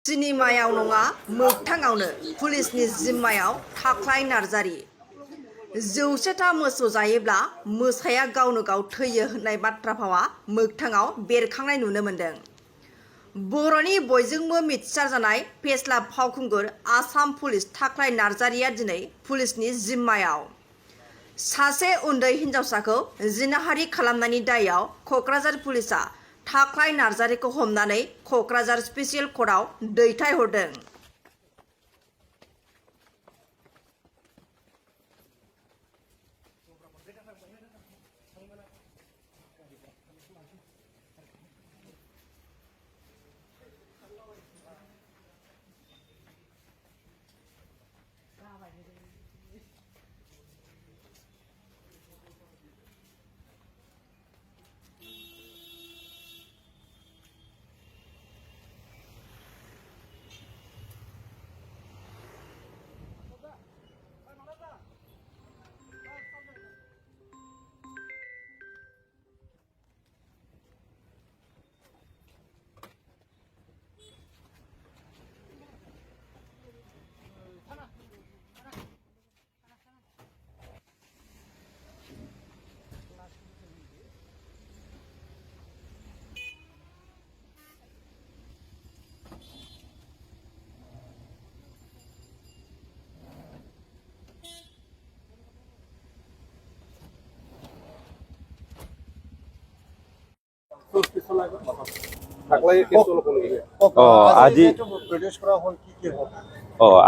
सिनेमायाव नङा मोगथाङावनो पुलिसनि जिम्मायाव थाख्लाय नार्जारि। जौसेथा मोसौ जायोब्ला मोसाया गावनो गाव थैयो होननाय बाथ्रा भावा मोगथाङाव बेरखांनाय नुनो मोन्दों। बर'नि बयजोंबो मिथिसार जानाय फेस्ला फावखुंगुर आसाम पुलिस थाख्लाय नार्जारिया दिनै पुलिसनि जिम्मायाव। सासे उन्दै हिन्जावसाखौ जिनाहारि खालामनायनि दायआव क'क्राझार पुलिसआ थाख्लाय नार्जारिखौ हमनानै क'क्राझार स्पेसियेल कर्टआव दैथायहरदों।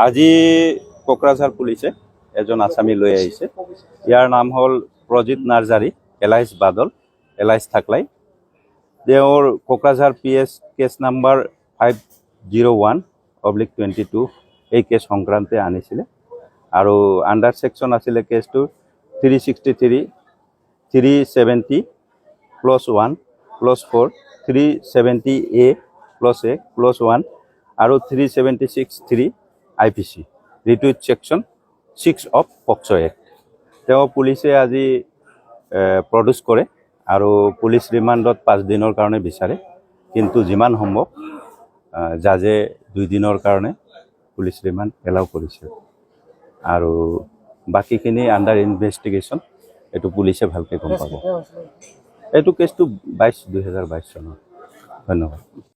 আজি কোকৰাঝাৰ পুলিচে এজন আসামী লৈ আহিছে। ইয়াৰ নাম হ'ল প্ৰজিত নাৰ্জাৰী, এলাইছ বাদল, এলাইছ থাকলাই। তেওঁৰ কোকৰাঝাৰ PS কেছ নাম্বাৰ 501/22 এই কেছ সংক্ৰান্তে আনিছিলে আৰু আণ্ডাৰ ছেকশ্যন আছিলে কেছটো 363, 370+1+4, 370A+1 আৰু 376(3) IPC retweet section 6 of POCSO act. তেওঁ পুলিচে আজি প্ৰডিউচ কৰে আৰু পুলিচ ৰিমাণ্ডত 5 দিনৰ কাৰণে বিচাৰে, কিন্তু যিমান সম্ভৱ জাজে 2 দিনৰ কাৰণে পুলিচ ৰিমাণ্ড এলাউ কৰিছে আৰু বাকীখিনি আণ্ডাৰ ইনভেষ্টিগেশ্যন। এইটো পুলিচে ভালকৈ গম পাব। এইটো কেছটো 2022 চনৰ। ধন্যবাদ।